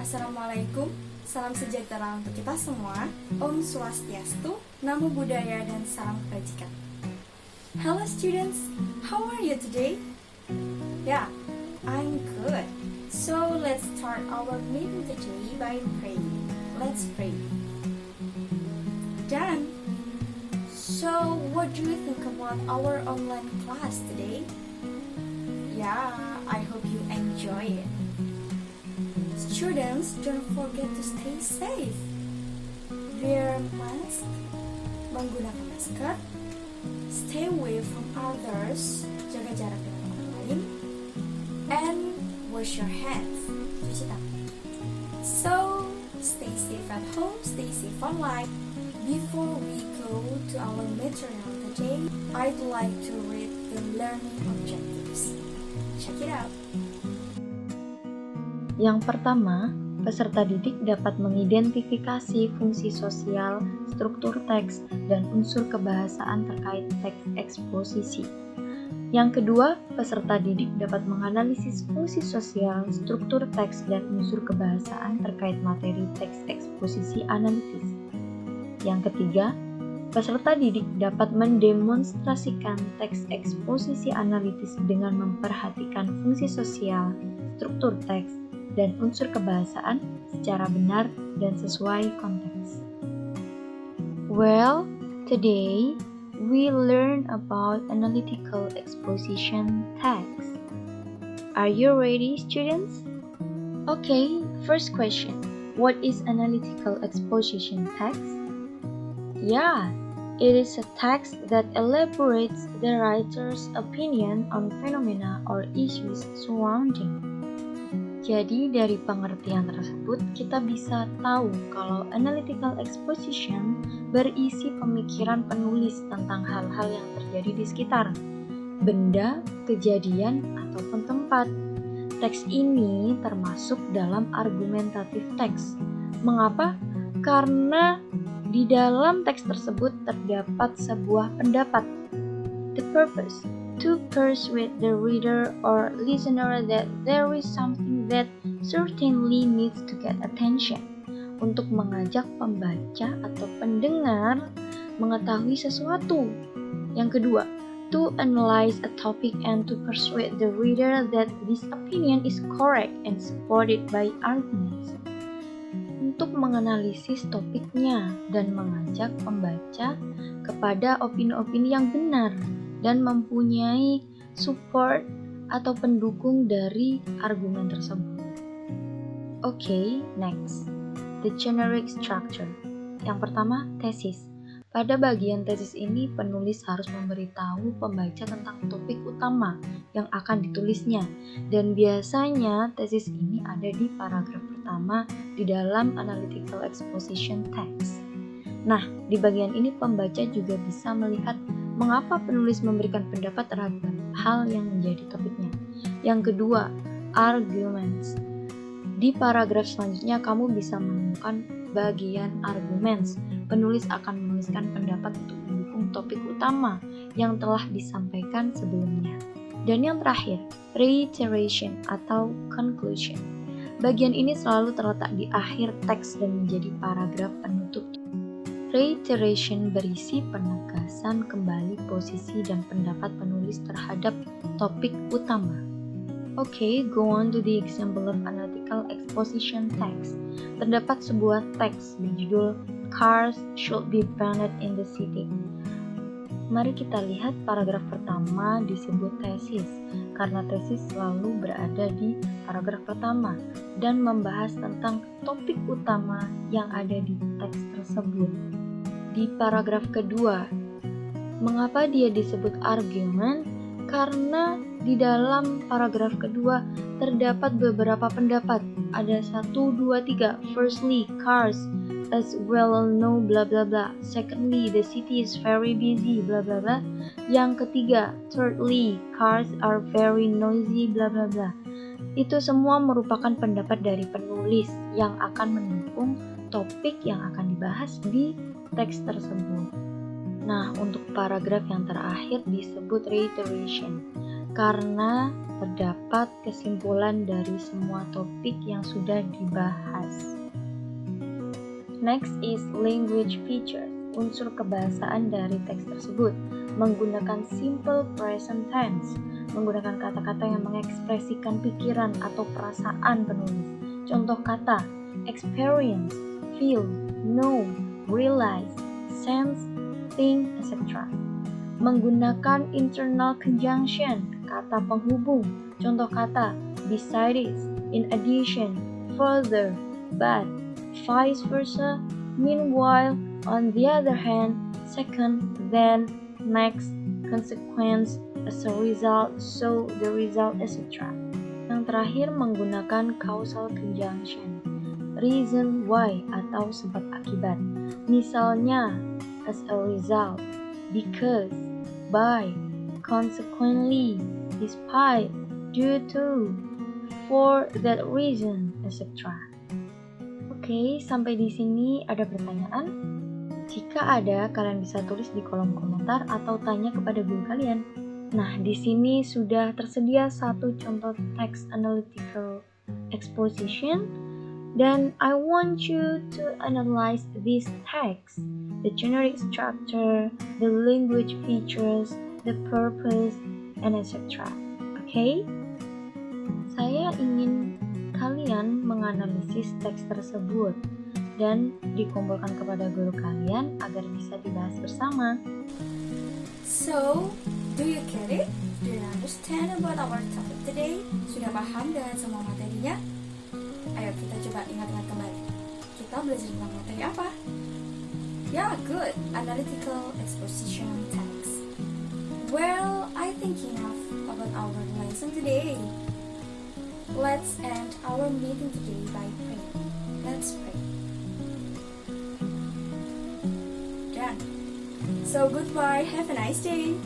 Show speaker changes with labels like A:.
A: Assalamualaikum, salam sejahtera untuk kita semua. Om Swastiastu, Namo Buddhaya, dan salam kebajikan. Hello students, how are you today? Yeah, I'm good. So let's start our meeting today by praying. Let's pray. Done. So what do you think about our online class today? Yeah, I hope you enjoy it. Students, don't forget to stay safe. Wear mask, menggunakan masker, stay away from others, jaga jarak dengan orang lain, and wash your hands, cuci tangan. So, stay safe at home, stay safe online. Before we go to our material today, I'd like to read the learning objectives. Check it out.
B: Yang pertama, peserta didik dapat mengidentifikasi fungsi sosial, struktur teks, dan unsur kebahasaan terkait teks eksposisi. Yang kedua, peserta didik dapat menganalisis fungsi sosial, struktur teks, dan unsur kebahasaan terkait materi teks eksposisi analitis. Yang ketiga, peserta didik dapat mendemonstrasikan teks eksposisi analitis dengan memperhatikan fungsi sosial, struktur teks, dan unsur kebahasaan secara benar dan sesuai konteks. Well, today we learn about analytical exposition text. Are you ready, students? Okay, first question. What is analytical exposition text? Yeah, it is a text that elaborates the writer's opinion on phenomena or issues surrounding. Jadi dari pengertian tersebut kita bisa tahu kalau analytical exposition berisi pemikiran penulis tentang hal-hal yang terjadi di sekitar, benda, kejadian, ataupun tempat. Teks ini termasuk dalam argumentatif teks. Mengapa? Karena di dalam teks tersebut terdapat sebuah pendapat. The purpose to persuade the reader or listener that there is something that certainly needs to get attention. Untuk mengajak pembaca atau pendengar mengetahui sesuatu. Yang kedua, to analyze a topic and to persuade the reader that this opinion is correct and supported by arguments. Untuk menganalisis topiknya dan mengajak pembaca kepada opini-opini yang benar dan mempunyai support atau pendukung dari argumen tersebut. Okay, next. The generic structure. Yang pertama, tesis. Pada bagian tesis ini, penulis harus memberitahu pembaca tentang topik utama yang akan ditulisnya. Dan biasanya tesis ini ada di paragraf pertama di dalam analytical exposition text. Nah, di bagian ini pembaca juga bisa melihat mengapa penulis memberikan pendapat terhadap hal yang menjadi topiknya. Yang kedua, arguments. Di paragraf selanjutnya kamu bisa menemukan bagian arguments. Penulis akan menuliskan pendapat untuk mendukung topik utama yang telah disampaikan sebelumnya. Dan yang terakhir, reiteration atau conclusion. Bagian ini selalu terletak di akhir teks dan menjadi paragraf penutup. Reiteration berisi penegasan kembali posisi dan pendapat penulis terhadap topik utama. Okay, go on to the example of analytical exposition text. Terdapat sebuah teks berjudul Cars Should Be Banned in the City. Mari kita lihat paragraf pertama disebut tesis, karena tesis selalu berada di paragraf pertama dan membahas tentang topik utama yang ada di teks tersebut. Di paragraf kedua, mengapa dia disebut argument? Karena di dalam paragraf kedua terdapat beberapa pendapat. Ada 1, 2, 3. Firstly, cars as well know bla bla bla. Secondly, the city is very busy bla bla bla. Yang ketiga, thirdly, cars are very noisy bla bla bla. Itu semua merupakan pendapat dari penulis yang akan mendukung topik yang akan dibahas di teks tersebut. Nah, untuk paragraf yang terakhir disebut reiteration karena terdapat kesimpulan dari semua topik yang sudah dibahas. Next is language features, unsur kebahasaan dari teks tersebut, menggunakan simple present tense, menggunakan kata-kata yang mengekspresikan pikiran atau perasaan penulis. Contoh kata, experience, feel, know, realize, sense, think, etc. Menggunakan internal conjunction, kata penghubung. Contoh kata, besides, in addition, further, but, vice versa, meanwhile, on the other hand, second, then, next, consequence, as a result, so the result, etc. Yang terakhir menggunakan causal conjunction, reason why atau sebab akibat. Misalnya, as a result, because, by, consequently, despite, due to, for that reason, etc. Oke, sampai di sini ada pertanyaan? Jika ada, kalian bisa tulis di kolom komentar atau tanya kepada guru kalian. Nah, di sini sudah tersedia satu contoh text analytical exposition, dan I want you to analyze this text, the generic structure, the language features, the purpose, and etc. Oke? Saya ingin kalian menganalisis teks tersebut dan dikumpulkan kepada guru kalian agar bisa dibahas bersama.
A: So, do you get it? Do you understand about our topic today? Sudah paham dengan semua materinya? Ayo kita coba ingat-ingat kembali. Kita belajar tentang materi apa? Yeah, good. Analytical exposition text. Well, I think enough about our lesson today. Let's end our meeting today by praying. Let's pray. Done. So goodbye. Have a nice day.